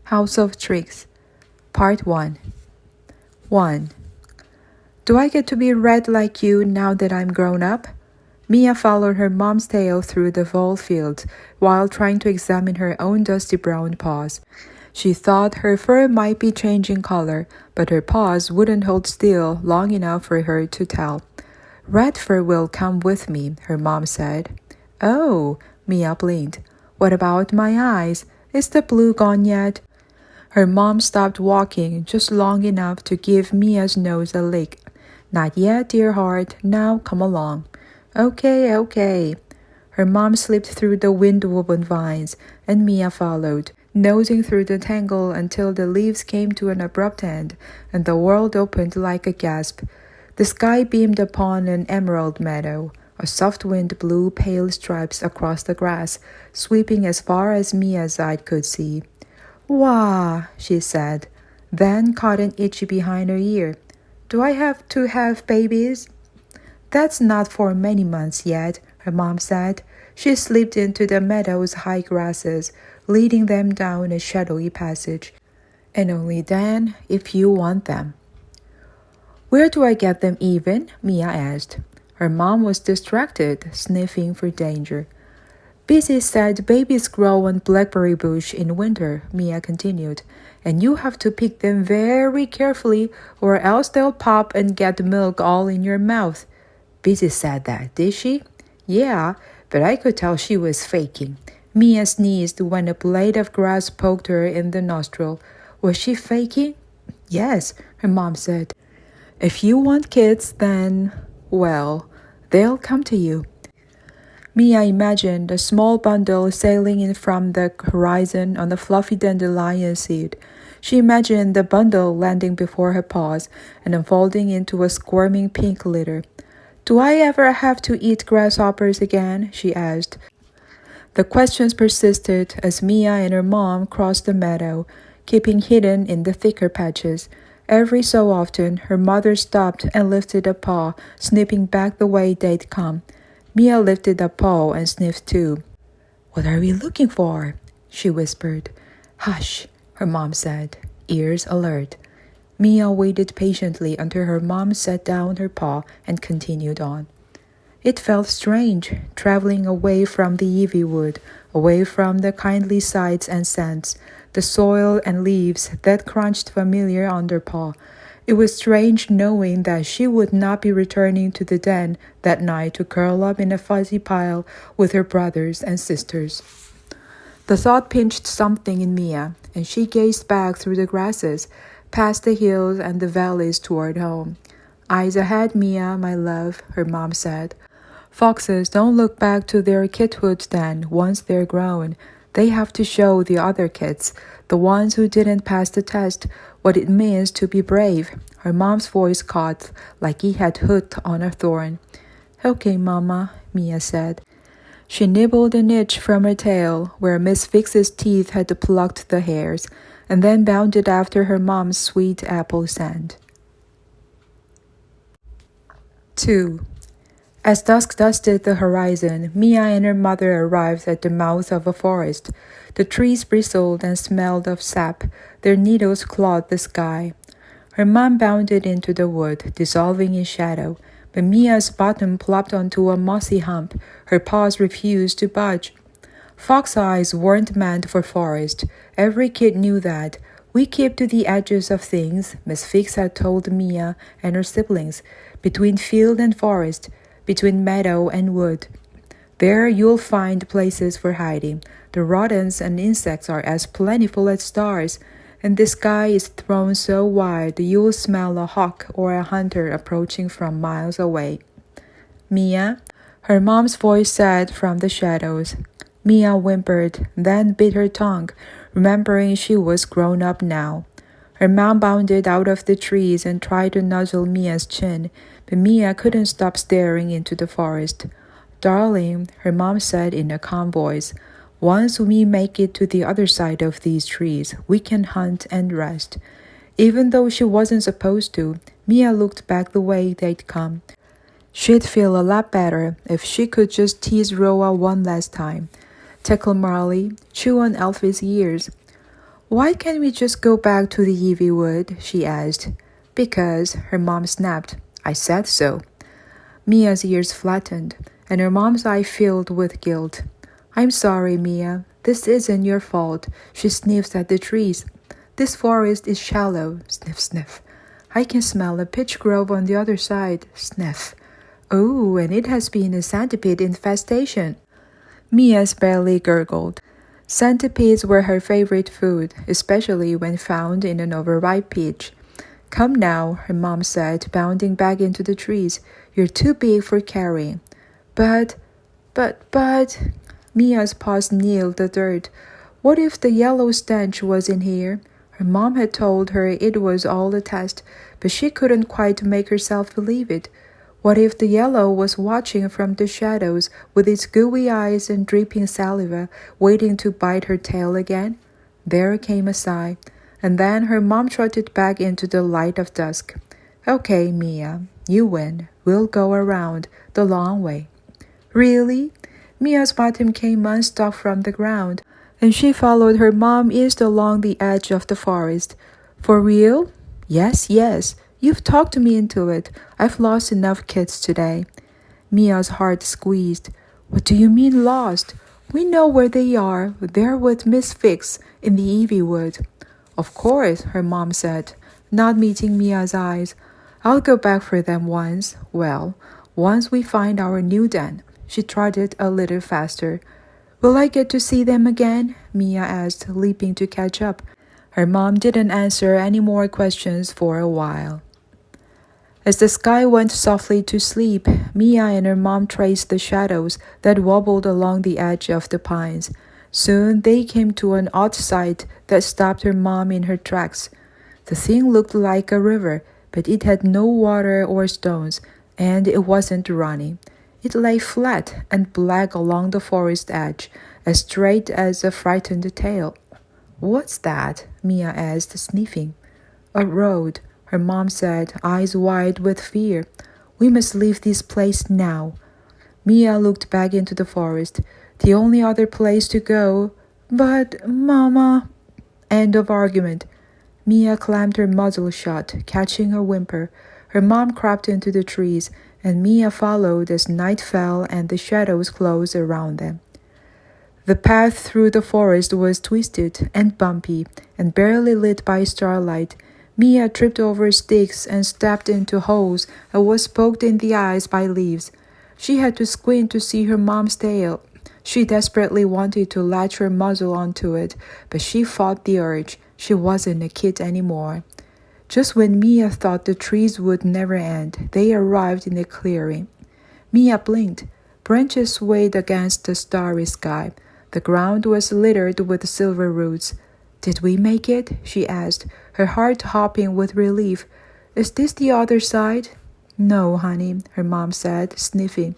House of Trix, Part 1. 1. Do I get to be red like you now that I'm grown up? Mia followed her mom's tail through the fall field while trying to examine her own dusty brown paws. She thought her fur might be changing color, but her paws wouldn't hold still long enough for her to tell. Red fur will come with me, her mom said. Oh, Mia blinked. What about my eyes? Is the blue gone yet? Her mom stopped walking just long enough to give Mia's nose a lick. Not yet, dear heart. Now come along. Okay. Her mom slipped through the wind-woven vines, and Mia followed, nosing through the tangle until the leaves came to an abrupt end, and the world opened like a gasp. The sky beamed upon an emerald meadow. A soft wind blew pale stripes across the grass, sweeping as far as Mia's eye could see. Wah, she said, then caught an itch behind her ear. Do I have to have babies? That's not for many months yet, her mom said. She slipped into the meadow's high grasses, leading them down a shadowy passage. And only then, if you want them. Where do I get them even? Mia asked. Her mom was distracted, sniffing for danger. Busy said babies grow on blackberry bush in winter, Mia continued, and you have to pick them very carefully or else they'll pop and get milk all in your mouth. Busy said that, did she? Yeah, but I could tell she was faking. Mia sneezed when a blade of grass poked her in the nostril. Was she faking? Yes, her mom said. If you want kids, then, well, they'll come to you. Mia imagined a small bundle sailing in from the horizon on a fluffy dandelion seed. She imagined the bundle landing before her paws and unfolding into a squirming pink litter. Do I ever have to eat grasshoppers again? She asked. The questions persisted as Mia and her mom crossed the meadow, keeping hidden in the thicker patches. Every so often, her mother stopped and lifted a paw, snipping back the way they'd come. Mia lifted a paw and sniffed too. What are we looking for? She whispered. Hush, her mom said, ears alert. Mia waited patiently until her mom set down her paw and continued on. It felt strange, traveling away from the ivy wood, away from the kindly sights and scents, the soil and leaves that crunched familiar underpaw. It was strange knowing that she would not be returning to the den that night to curl up in a fuzzy pile with her brothers and sisters. The thought pinched something in Mia, and she gazed back through the grasses, past the hills and the valleys toward home. Eyes ahead, Mia, my love, her mom said. Foxes don't look back to their kidhood then once they're grown. They have to show the other kids, the ones who didn't pass the test, what it means to be brave. Her mom's voice caught like it had hooked on a thorn. Okay, Mama, Mia said. She nibbled an itch from her tail where Miss Fix's teeth had plucked the hairs, and then bounded after her mom's sweet apple scent. 2. As dusk dusted the horizon, Mia and her mother arrived at the mouth of a forest. The trees bristled and smelled of sap. Their needles clawed the sky. Her mom bounded into the wood, dissolving in shadow, but Mia's bottom plopped onto a mossy hump. Her paws refused to budge. Fox eyes weren't meant for forest. Every kid knew that. We keep to the edges of things, Miss Fix had told Mia and her siblings, between field and forest, between meadow and wood. There you'll find places for hiding. The rodents and insects are as plentiful as stars, and the sky is thrown so wide you'll smell a hawk or a hunter approaching from miles away. Mia, her mom's voice said from the shadows. Mia whimpered, then bit her tongue, remembering she was grown up now. Her mom bounded out of the trees and tried to nuzzle Mia's chin, but Mia couldn't stop staring into the forest. Darling, her mom said in a calm voice, once we make it to the other side of these trees, we can hunt and rest. Even though she wasn't supposed to, Mia looked back the way they'd come. She'd feel a lot better if she could just tease Roa one last time. Tickle Marley, chew on Alfie's ears. Why can't we just go back to the Ivy wood? She asked. Because, her mom snapped. I said so. Mia's ears flattened, and her mom's eye filled with guilt. I'm sorry, Mia. This isn't your fault. She sniffs at the trees. This forest is shallow. Sniff, sniff. I can smell a peach grove on the other side. Sniff. Oh, and it has been a centipede infestation. Mia's belly gurgled. Centipedes were her favorite food, especially when found in an overripe peach. Come now, her mom said, bounding back into the trees. You're too big for carrying. But, Mia's paws kneaded the dirt. What if the yellow stench was in here? Her mom had told her it was all a test, but she couldn't quite make herself believe it. What if the yellow was watching from the shadows with its gooey eyes and dripping saliva, waiting to bite her tail again? There came a sigh, and then her mom trotted back into the light of dusk. Okay, Mia, you win. We'll go around the long way. Really? Mia's bottom came unstuck from the ground, and she followed her mom east along the edge of the forest. For real? Yes, yes. You've talked me into it. I've lost enough kids today. Mia's heart squeezed. What do you mean lost? We know where they are. They're with Miss Fix in the Ivy wood. Of course, her mom said, not meeting Mia's eyes. I'll go back for them once we find our new den. She trotted a little faster. Will I get to see them again? Mia asked, leaping to catch up. Her mom didn't answer any more questions for a while. As the sky went softly to sleep, Mia and her mom traced the shadows that wobbled along the edge of the pines. Soon they came to an odd sight that stopped her mom in her tracks. The thing looked like a river, but it had no water or stones, and it wasn't running. It lay flat and black along the forest edge, as straight as a frightened tail. What's that? Mia asked, sniffing. A road, her mom said, eyes wide with fear. We must leave this place now. Mia looked back into the forest. The only other place to go. But, Mama... End of argument. Mia clamped her muzzle shut, catching a whimper. Her mom crept into the trees, and Mia followed as night fell and the shadows closed around them. The path through the forest was twisted and bumpy and barely lit by starlight. Mia tripped over sticks and stepped into holes and was poked in the eyes by leaves. She had to squint to see her mom's tail. She desperately wanted to latch her muzzle onto it, but she fought the urge. She wasn't a kid anymore. Just when Mia thought the trees would never end, they arrived in a clearing. Mia blinked. Branches swayed against the starry sky. The ground was littered with silver roots. Did we make it? She asked, her heart hopping with relief. Is this the other side? No, honey, her mom said, sniffing.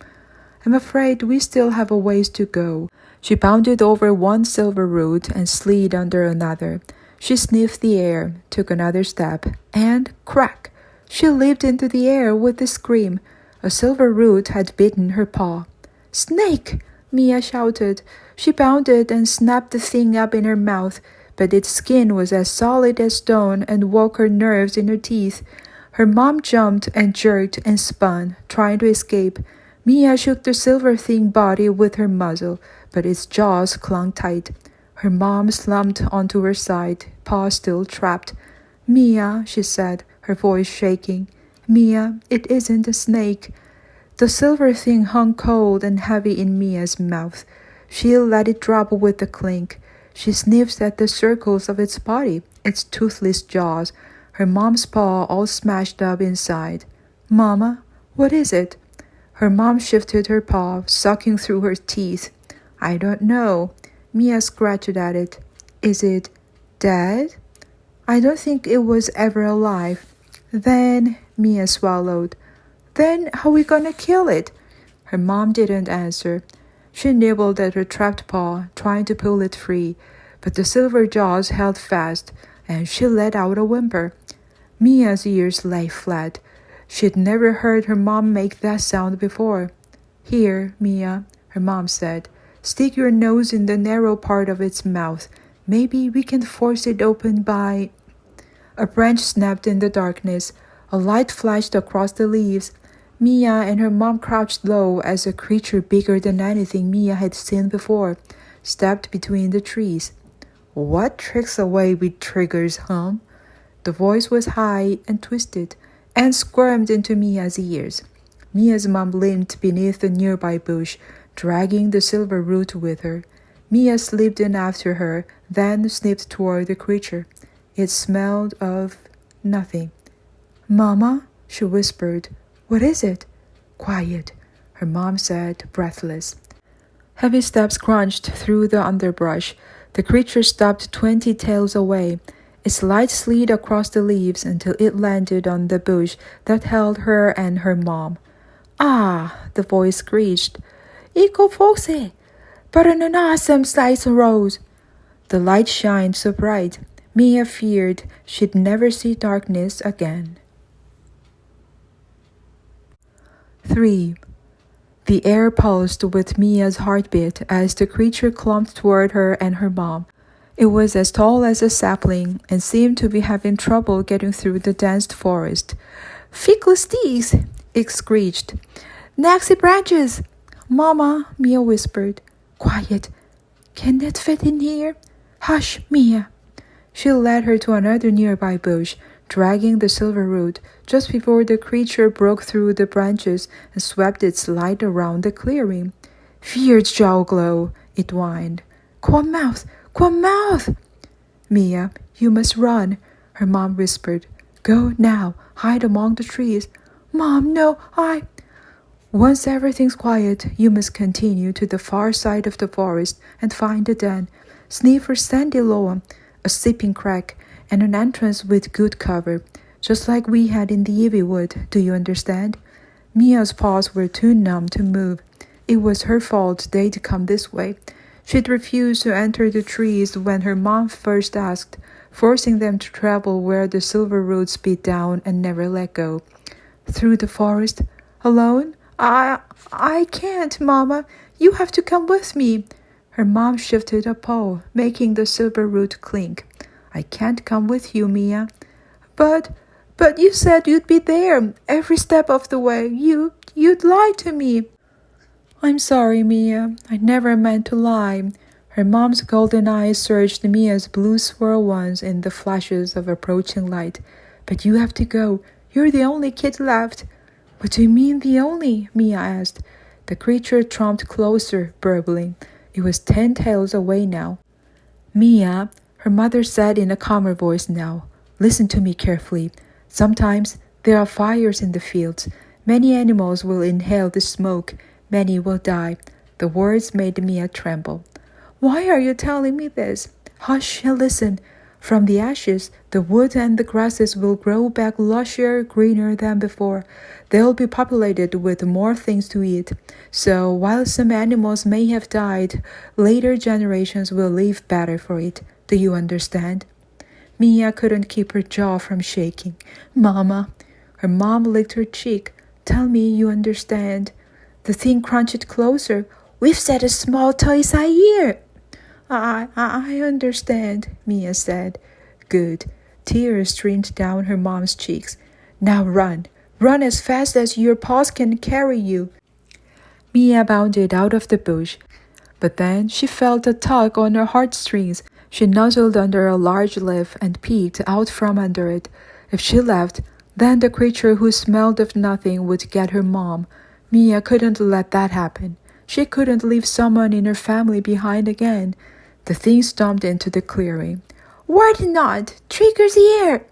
I'm afraid we still have a ways to go. She bounded over one silver root and slid under another. She sniffed the air, took another step, and crack! She leaped into the air with a scream. A silver root had bitten her paw. Snake! Mia shouted. She bounded and snapped the thing up in her mouth, but its skin was as solid as stone and woke her nerves in her teeth. Her mom jumped and jerked and spun, trying to escape. Mia shook the silver thing body with her muzzle, but its jaws clung tight. Her mom slumped onto her side, paw still trapped. Mia, she said, her voice shaking. Mia, it isn't a snake. The silver thing hung cold and heavy in Mia's mouth. She let it drop with a clink. She sniffed at the circles of its body, its toothless jaws, her mom's paw all smashed up inside. Mama, what is it? Her mom shifted her paw, sucking through her teeth. I don't know. Mia scratched at it. Is it dead? I don't think it was ever alive. Then, Mia swallowed. Then how are we gonna kill it? Her mom didn't answer. She nibbled at her trapped paw, trying to pull it free, but the silver jaws held fast, and she let out a whimper. Mia's ears lay flat. She'd never heard her mom make that sound before. Here, Mia, her mom said. Stick your nose in the narrow part of its mouth. Maybe we can force it open by... A branch snapped in the darkness. A light flashed across the leaves. Mia and her mom crouched low as a creature bigger than anything Mia had seen before stepped between the trees. What tricks away with triggers, huh? The voice was high and twisted and squirmed into Mia's ears. Mia's mom limped beneath a nearby bush, dragging the silver root with her. Mia slipped in after her, then sniffed toward the creature. It smelled of nothing. Mama, she whispered. What is it? Quiet, her mom said, breathless. Heavy steps crunched through the underbrush. The creature stopped 20 tails away. Its light slid across the leaves until it landed on the bush that held her and her mom. Ah, the voice screeched. Iko Foxe, but an awesome slice of rose. The light shined so bright, Mia feared she'd never see darkness again. 3. The air pulsed with Mia's heartbeat as the creature clumped toward her and her mom. It was as tall as a sapling and seemed to be having trouble getting through the dense forest. Fickle sticks, it screeched. Naxy branches! Mama, Mia whispered. Quiet. Can that fit in here? Hush, Mia. She led her to another nearby bush, dragging the silver root, just before the creature broke through the branches and swept its light around the clearing. Feared Jowglow, it whined. Come mouth! Come mouth! Mia, you must run, her mom whispered. Go now, hide among the trees. Mom, no, Once everything's quiet, you must continue to the far side of the forest and find a den. Sniff for sandy loam, a sipping crack, and an entrance with good cover, just like we had in the Ivywood, do you understand? Mia's paws were too numb to move. It was her fault they'd come this way. She'd refused to enter the trees when her mom first asked, forcing them to travel where the silver roots beat down and never let go. Through the forest? Alone? I can't, Mama. You have to come with me. Her mom shifted a paw, making the silver root clink. I can't come with you, Mia. But you said you'd be there every step of the way. You'd lie to me. I'm sorry, Mia. I never meant to lie. Her mom's golden eyes searched Mia's blue swirl ones in the flashes of approaching light. But you have to go. You're the only kid left. What do you mean the only? Mia asked. The creature tromped closer, burbling. It was 10 tails away now. Mia, her mother said in a calmer voice now, listen to me carefully. Sometimes there are fires in the fields. Many animals will inhale the smoke. Many will die. The words made Mia tremble. Why are you telling me this? Hush and listen. From the ashes, the wood and the grasses will grow back lusher, greener than before. They'll be populated with more things to eat. So while some animals may have died, later generations will live better for it. Do you understand? Mia couldn't keep her jaw from shaking. Mama. Her mom licked her cheek. Tell me you understand. The thing crunched closer. We've set a small toy side here. I understand, Mia said. Good. Tears streamed down her mom's cheeks. Now run. Run as fast as your paws can carry you. Mia bounded out of the bush. But then she felt a tug on her heartstrings. She nuzzled under a large leaf and peeked out from under it. If she left, then the creature who smelled of nothing would get her mom. Mia couldn't let that happen. She couldn't leave someone in her family behind again. The thing stomped into the clearing. Why not? Trigger's here!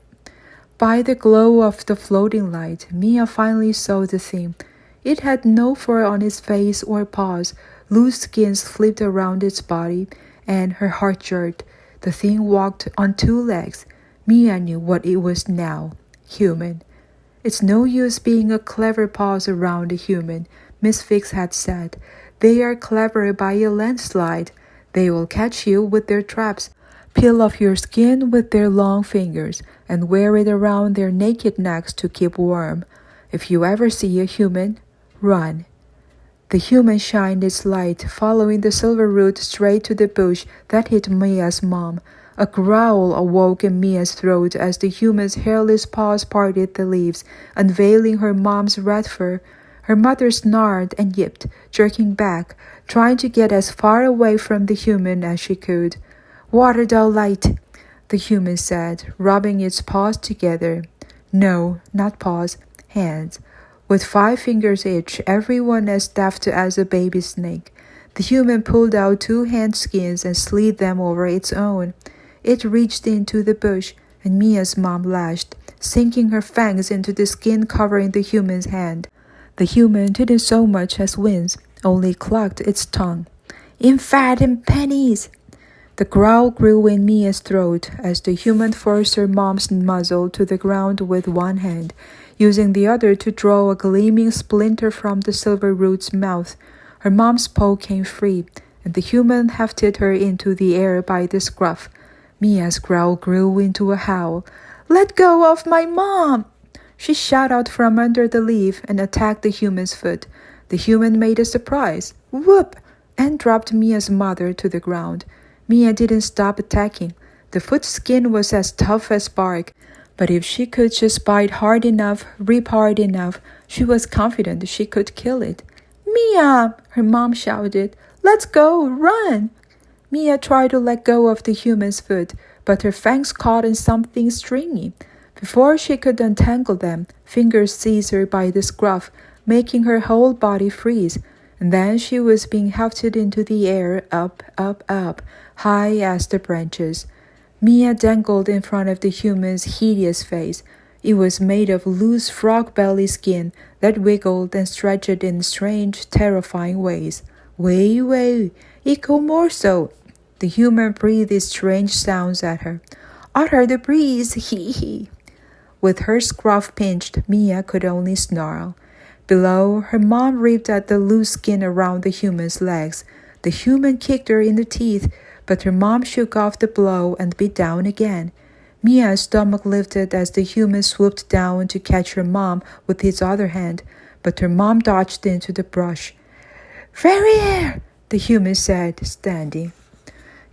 By the glow of the floating light, Mia finally saw the thing. It had no fur on its face or paws. Loose skins flipped around its body, and her heart jerked. The thing walked on 2 legs. Mia knew what it was now. Human. It's no use being a clever paws around a human, Miss Fix had said. They are clever by a landslide. They will catch you with their traps, peel off your skin with their long fingers, and wear it around their naked necks to keep warm. If you ever see a human, run. The human shined its light, following the silver root straight to the bush that hid Mia's mom. A growl awoke in Mia's throat as the human's hairless paws parted the leaves, unveiling her mom's red fur. Her mother snarled and yipped, jerking back, trying to get as far away from the human as she could. "Water thou light," the human said, rubbing its paws together. No, not paws, hands, with 5 fingers each, every one as deft as a baby snake. The human pulled out 2 hand skins and slid them over its own. It reached into the bush, and Mia's mom lashed, sinking her fangs into the skin covering the human's hand. The human didn't so much as wince, only clucked its tongue. "In fat and pennies!" The growl grew in Mia's throat as the human forced her mom's muzzle to the ground with one hand, using the other to draw a gleaming splinter from the silver root's mouth. Her mom's paw came free, and the human hefted her into the air by the scruff. Mia's growl grew into a howl. "Let go of my mom!" She shot out from under the leaf and attacked the human's foot. The human made a surprise, whoop, and dropped Mia's mother to the ground. Mia didn't stop attacking. The foot skin was as tough as bark, but if she could just bite hard enough, rip hard enough, she was confident she could kill it. "Mia!" her mom shouted. "Let's go, run!" Mia tried to let go of the human's foot, but her fangs caught in something stringy. Before she could untangle them, fingers seized her by the scruff, making her whole body freeze. And then she was being hefted into the air, up, up, up, high as the branches. Mia dangled in front of the human's hideous face. It was made of loose frog belly skin that wiggled and stretched in strange, terrifying ways. "Wei, wei, iko morso." The human breathed strange sounds at her. "Utter the breeze, hee hee." With her scruff pinched, Mia could only snarl. Below, her mom ripped at the loose skin around the human's legs. The human kicked her in the teeth, but her mom shook off the blow and bit down again. Mia's stomach lifted as the human swooped down to catch her mom with his other hand, but her mom dodged into the brush. "Verrier," the human said, standing.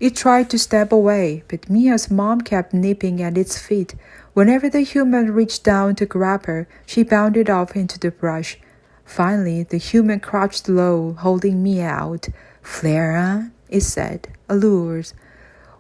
It tried to step away, but Mia's mom kept nipping at its feet. Whenever the human reached down to grab her, she bounded off into the brush. Finally, the human crouched low, holding Mia out. "Flera," it said, allures.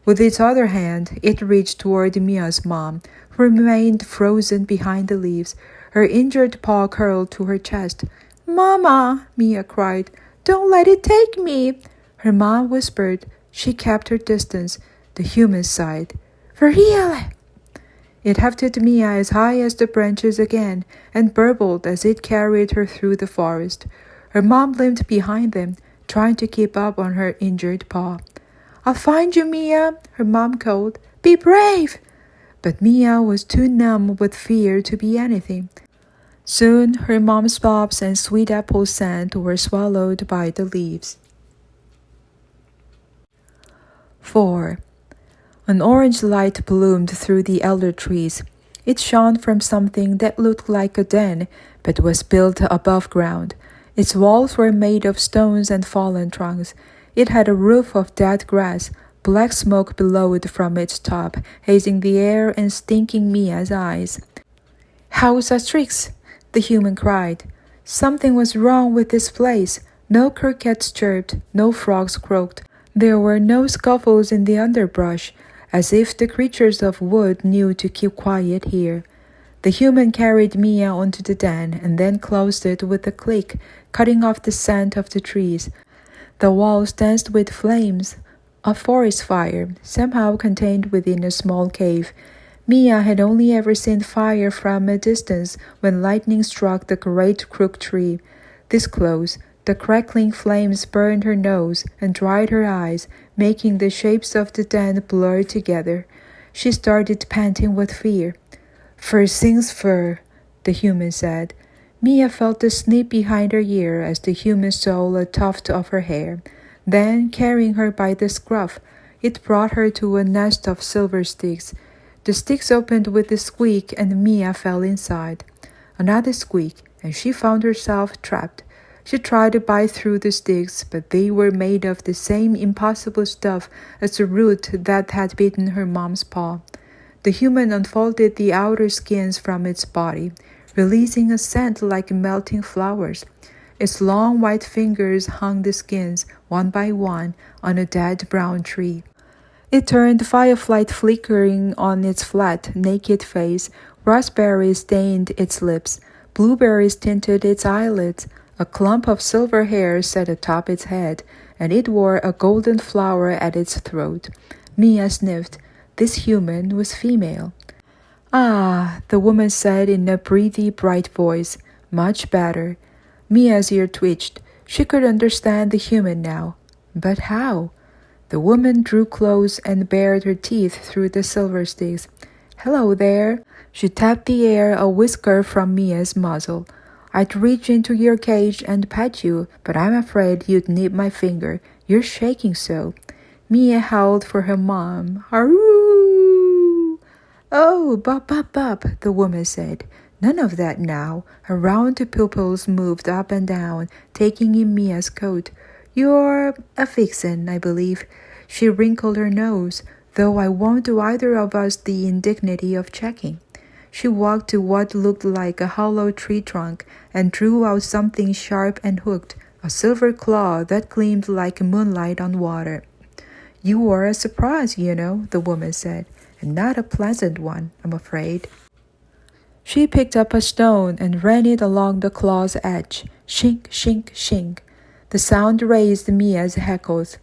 With its other hand, it reached toward Mia's mom, who remained frozen behind the leaves. Her injured paw curled to her chest. "Mama," Mia cried, "don't let it take me." Her mom whispered. She kept her distance. The human sighed. "Verriele." It hefted Mia as high as the branches again and burbled as it carried her through the forest. Her mom limped behind them, trying to keep up on her injured paw. "I'll find you, Mia," her mom called. "Be brave." But Mia was too numb with fear to be anything. Soon her mom's pops and sweet apple scent were swallowed by the leaves. 4. An orange light bloomed through the elder trees. It shone from something that looked like a den, but was built above ground. Its walls were made of stones and fallen trunks. It had a roof of dead grass. Black smoke billowed from its top, hazing the air and stinking Mia's eyes. "How's a Trix?" the human cried. Something was wrong with this place. No crickets chirped, no frogs croaked. There were no scuffles in the underbrush, as if the creatures of wood knew to keep quiet here. The human carried Mia onto the den and then closed it with a click, cutting off the scent of the trees. The walls danced with flames, a forest fire, somehow contained within a small cave. Mia had only ever seen fire from a distance when lightning struck the great crook tree. This close, the crackling flames burned her nose and dried her eyes, making the shapes of the den blur together. She started panting with fear. "First things first," the human said. Mia felt the snip behind her ear as the human stole a tuft of her hair. Then, carrying her by the scruff, it brought her to a nest of silver sticks. The sticks opened with a squeak and Mia fell inside. Another squeak, and she found herself trapped. She tried to bite through the sticks, but they were made of the same impossible stuff as the root that had bitten her mom's paw. The human unfolded the outer skins from its body, releasing a scent like melting flowers. Its long white fingers hung the skins, one by one, on a dead brown tree. It turned firelight flickering on its flat, naked face. Raspberries stained its lips. Blueberries tinted its eyelids. A clump of silver hair sat atop its head, and it wore a golden flower at its throat. Mia sniffed. This human was female. Ah, the woman said in a breathy, bright voice. Much better. Mia's ear twitched. She could understand the human now. But how? The woman drew close and bared her teeth through the silver sticks. Hello there. She tapped the air a whisker from Mia's muzzle. I'd reach into your cage and pet you, but I'm afraid you'd nip my finger. You're shaking so. Mia howled for her mom. Aroo! Oh, bop, bop, bop, the woman said. None of that now. Her round pupils moved up and down, taking in Mia's coat. You're a vixen, I believe. She wrinkled her nose, though I won't do either of us the indignity of checking. She walked to what looked like a hollow tree trunk and drew out something sharp and hooked, a silver claw that gleamed like moonlight on water. You are a surprise, you know, the woman said, and not a pleasant one, I'm afraid. She picked up a stone and ran it along the claw's edge. Shink, shink, shink. The sound raised Mia's hackles.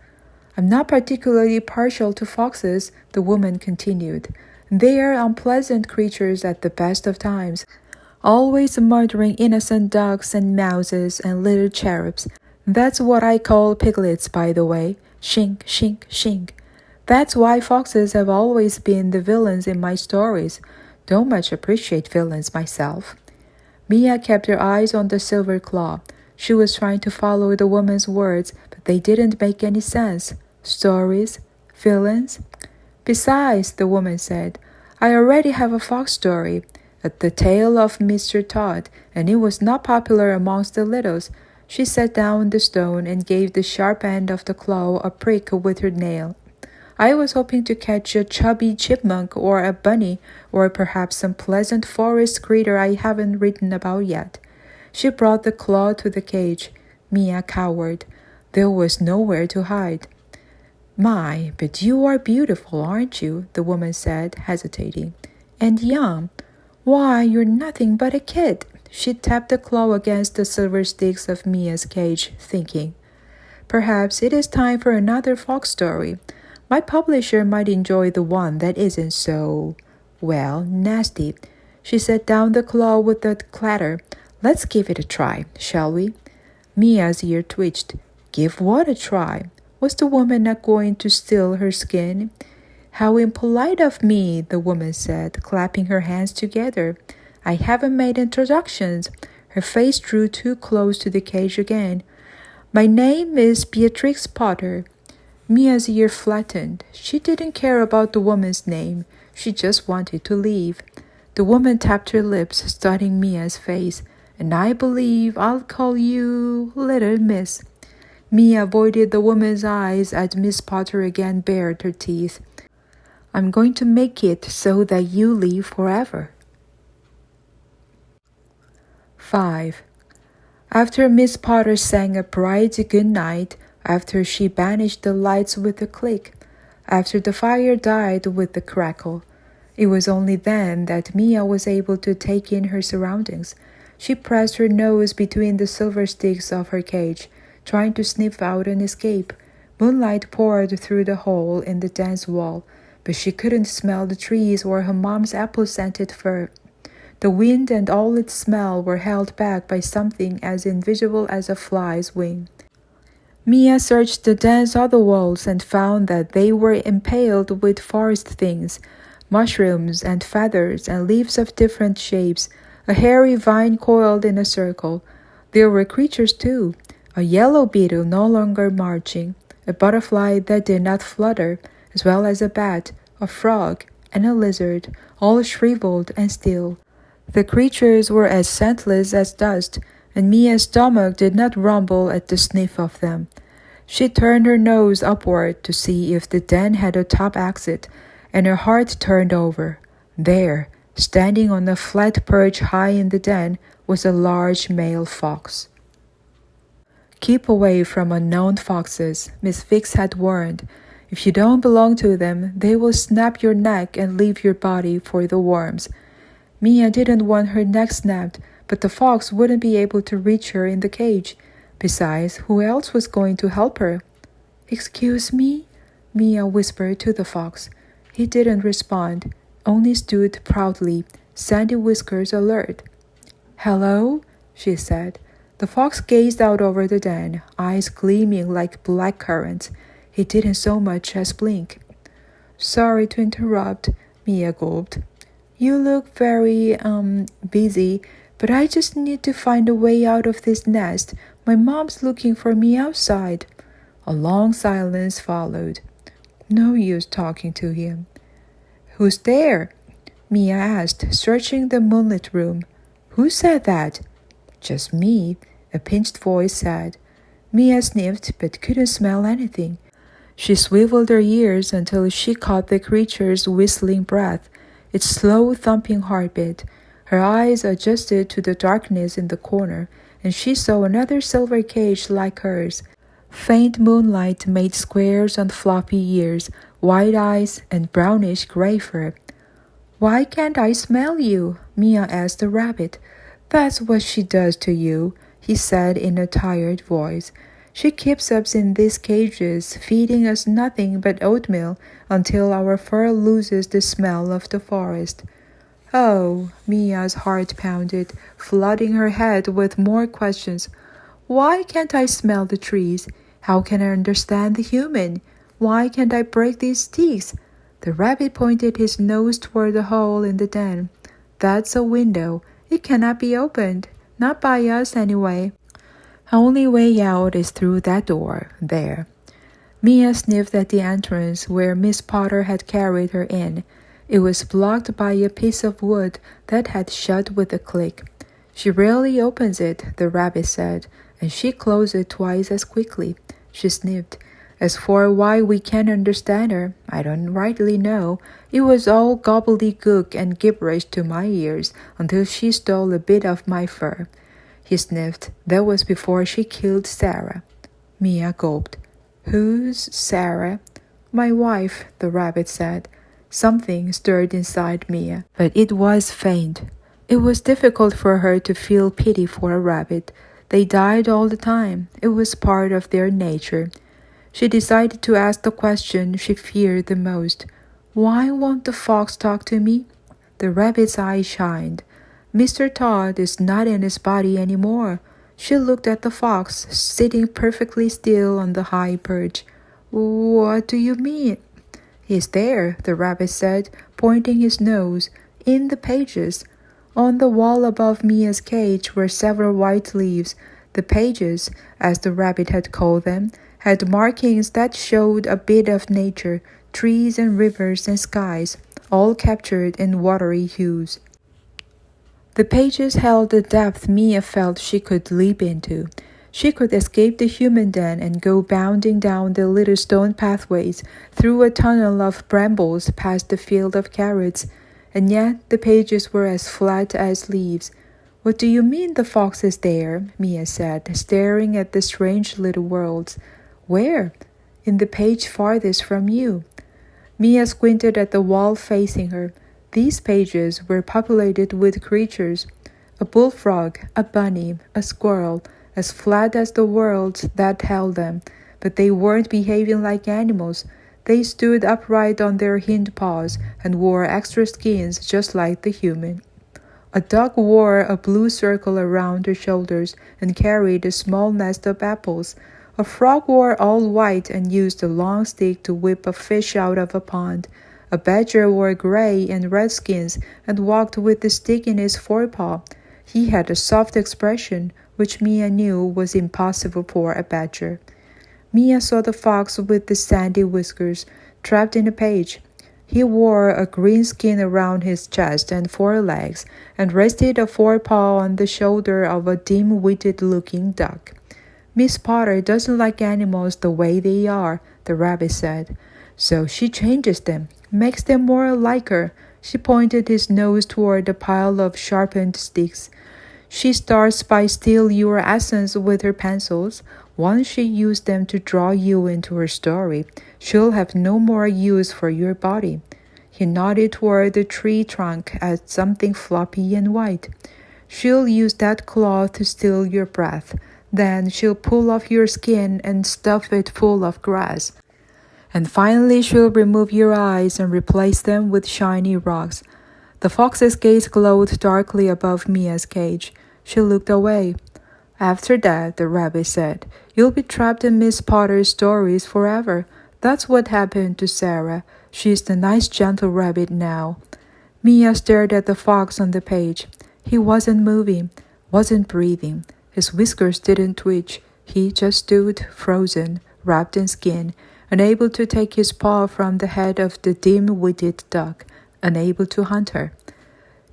I'm not particularly partial to foxes, the woman continued. They are unpleasant creatures at the best of times, always murdering innocent ducks and mouses and little cherubs. That's what I call piglets, by the way. Shink, shink, shink. That's why foxes have always been the villains in my stories. Don't much appreciate villains myself. Mia kept her eyes on the silver claw. She was trying to follow the woman's words, but they didn't make any sense. Stories? Villains? Besides, the woman said, I already have a fox story, The Tale of Mr. Todd, and it was not popular amongst the littles. She set down the stone and gave the sharp end of the claw a prick with her nail. I was hoping to catch a chubby chipmunk or a bunny, or perhaps some pleasant forest critter I haven't written about yet. She brought the claw to the cage. Mia cowered. There was nowhere to hide. My, but you are beautiful, aren't you? The woman said, hesitating. And young. Why, you're nothing but a kid. She tapped the claw against the silver sticks of Mia's cage, thinking. Perhaps it is time for another fox story. My publisher might enjoy the one that isn't so, well, nasty. She set down the claw with a clatter. Let's give it a try, shall we? Mia's ear twitched. Give what a try? Was the woman not going to steal her skin? How impolite of me, the woman said, clapping her hands together. I haven't made introductions. Her face drew too close to the cage again. My name is Beatrix Potter. Mia's ear flattened. She didn't care about the woman's name. She just wanted to leave. The woman tapped her lips, studying Mia's face. And I believe I'll call you Little Miss. Mia avoided the woman's eyes as Miss Potter again bared her teeth. I'm going to make it so that you live forever. 5. After Miss Potter sang a bright good night, after she banished the lights with a click, after the fire died with a crackle, it was only then that Mia was able to take in her surroundings. She pressed her nose between the silver sticks of her cage, trying to sniff out an escape. Moonlight poured through the hole in the dense wall, but she couldn't smell the trees or her mom's apple-scented fur. The wind and all its smell were held back by something as invisible as a fly's wing. Mia searched the dense other walls and found that they were impaled with forest things, mushrooms and feathers and leaves of different shapes. A hairy vine coiled in a circle. There were creatures too, a yellow beetle no longer marching, a butterfly that did not flutter, as well as a bat, a frog, and a lizard, all shriveled and still. The creatures were as scentless as dust, and Mia's stomach did not rumble at the sniff of them. She turned her nose upward to see if the den had a top exit, and her heart turned over. There, standing on a flat perch high in the den, was a large male fox. "Keep away from unknown foxes," Miss Fix had warned. "If you don't belong to them, they will snap your neck and leave your body for the worms." Mia didn't want her neck snapped, but the fox wouldn't be able to reach her in the cage. Besides, who else was going to help her? "Excuse me?" Mia whispered to the fox. He didn't respond, only stood proudly, sandy whiskers alert. "Hello?" she said. The fox gazed out over the den, eyes gleaming like black currants. He didn't so much as blink. "Sorry to interrupt," Mia gulped. "You look very, busy, but I just need to find a way out of this nest. My mom's looking for me outside." A long silence followed. No use talking to him. "Who's there?" Mia asked, searching the moonlit room. "Who said that?" "Just me," a pinched voice said. Mia sniffed but couldn't smell anything. She swiveled her ears until she caught the creature's whistling breath, its slow thumping heartbeat. Her eyes adjusted to the darkness in the corner, and she saw another silver cage like hers. Faint moonlight made squares on floppy ears, white eyes, and brownish gray fur. "Why can't I smell you?" Mia asked the rabbit. "That's what she does to you," he said in a tired voice. "She keeps us in these cages, feeding us nothing but oatmeal until our fur loses the smell of the forest." "Oh," Mia's heart pounded, flooding her head with more questions. "Why can't I smell the trees? How can I understand the human? Why can't I break these sticks?" The rabbit pointed his nose toward the hole in the den. "That's a window. It cannot be opened. Not by us, anyway. Only way out is through that door, there." Mia sniffed at the entrance where Miss Potter had carried her in. It was blocked by a piece of wood that had shut with a click. "She rarely opens it," the rabbit said, "and she closed it twice as quickly." She sniffed. "As for why we can't understand her, I don't rightly know. It was all gobbledygook and gibberish to my ears until she stole a bit of my fur." He sniffed. "That was before she killed Sarah." Mia gulped. "Who's Sarah?" "My wife," the rabbit said. Something stirred inside Mia, but it was faint. It was difficult for her to feel pity for a rabbit. They died all the time. It was part of their nature. She decided to ask the question she feared the most. "Why won't the fox talk to me?" The rabbit's eyes shined. "Mr. Todd is not in his body anymore." She looked at the fox, sitting perfectly still on the high perch. "What do you mean?" "He's there," the rabbit said, pointing his nose, "in the pages." On the wall above Mia's cage were several white leaves. The pages, as the rabbit had called them, had markings that showed a bit of nature, trees and rivers and skies, all captured in watery hues. The pages held a depth Mia felt she could leap into. She could escape the human den and go bounding down the little stone pathways, through a tunnel of brambles past the field of carrots. And yet the pages were as flat as leaves. "What do you mean the fox is there?" Mia said, staring at the strange little worlds. "Where?" "In the page farthest from you." Mia squinted at the wall facing her. These pages were populated with creatures. A bullfrog, a bunny, a squirrel, as flat as the world that held them, but they weren't behaving like animals. They stood upright on their hind paws and wore extra skins just like the human. A duck wore a blue circle around her shoulders and carried a small nest of apples. A frog wore all white and used a long stick to whip a fish out of a pond. A badger wore gray and red skins and walked with the stick in his forepaw. He had a soft expression, which Mia knew was impossible for a badger. Mia saw the fox with the sandy whiskers, trapped in a page. He wore a green skin around his chest and forelegs, and rested a forepaw on the shoulder of a dim-witted-looking duck. Miss Potter doesn't like animals the way they are, the rabbit said. So she changes them, makes them more like her. She pointed his nose toward the pile of sharpened sticks. She starts by steal your essence with her pencils. Once she used them to draw you into her story, she'll have no more use for your body. He nodded toward the tree trunk at something floppy and white. She'll use that cloth to steal your breath. Then she'll pull off your skin and stuff it full of grass. And finally she'll remove your eyes and replace them with shiny rocks. The fox's gaze glowed darkly above Mia's cage. She looked away. After that, the rabbit said, you'll be trapped in Miss Potter's stories forever. That's what happened to Sarah. She's the nice gentle rabbit now. Mia stared at the fox on the page. He wasn't moving, wasn't breathing. His whiskers didn't twitch. He just stood, frozen, wrapped in skin, unable to take his paw from the head of the dim-witted duck, unable to hunt her.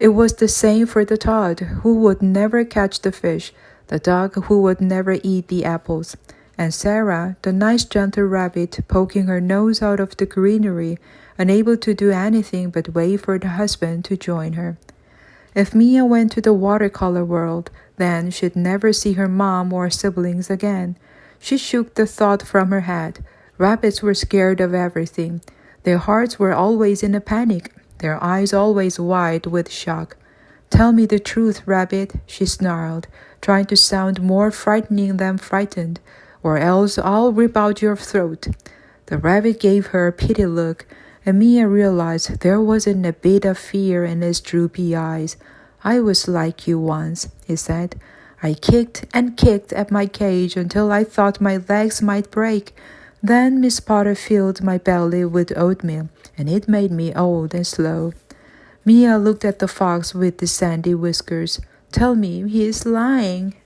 It was the same for the Toad, who would never catch the fish, the dog who would never eat the apples, and Sarah, the nice gentle rabbit, poking her nose out of the greenery, unable to do anything but wait for the husband to join her. If Mia went to the watercolor world, then she'd never see her mom or siblings again. She shook the thought from her head. Rabbits were scared of everything. Their hearts were always in a panic, their eyes always wide with shock. Tell me the truth, Rabbit, she snarled, trying to sound more frightening than frightened, or else I'll rip out your throat. The rabbit gave her a pity look, and Mia realized there wasn't a bit of fear in his droopy eyes. I was like you once, he said. I kicked and kicked at my cage until I thought my legs might break. Then Miss Potter filled my belly with oatmeal, and it made me old and slow. Mia looked at the fox with the sandy whiskers. Tell me he is lying.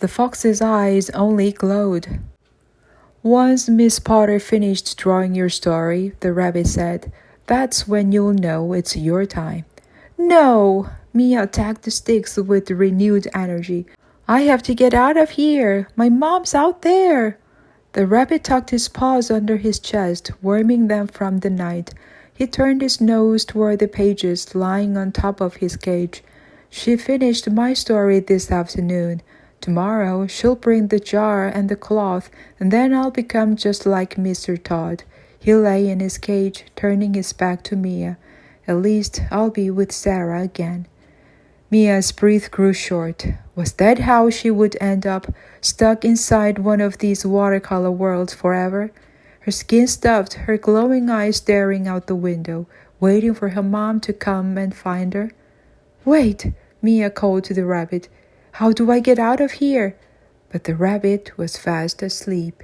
The fox's eyes only glowed. Once Miss Potter finished drawing your story, the rabbit said, that's when you'll know it's your time. No! Mia attacked the sticks with renewed energy. I have to get out of here. My mom's out there. The rabbit tucked his paws under his chest, warming them from the night. He turned his nose toward the pages lying on top of his cage. She finished my story this afternoon. Tomorrow she'll bring the jar and the cloth, and then I'll become just like Mr. Todd. He lay in his cage, turning his back to Mia. At least I'll be with Sarah again. Mia's breath grew short. Was that how she would end up, stuck inside one of these watercolor worlds forever? Her skin stuffed, her glowing eyes staring out the window, waiting for her mom to come and find her. Wait, Mia called to the rabbit. How do I get out of here? But the rabbit was fast asleep.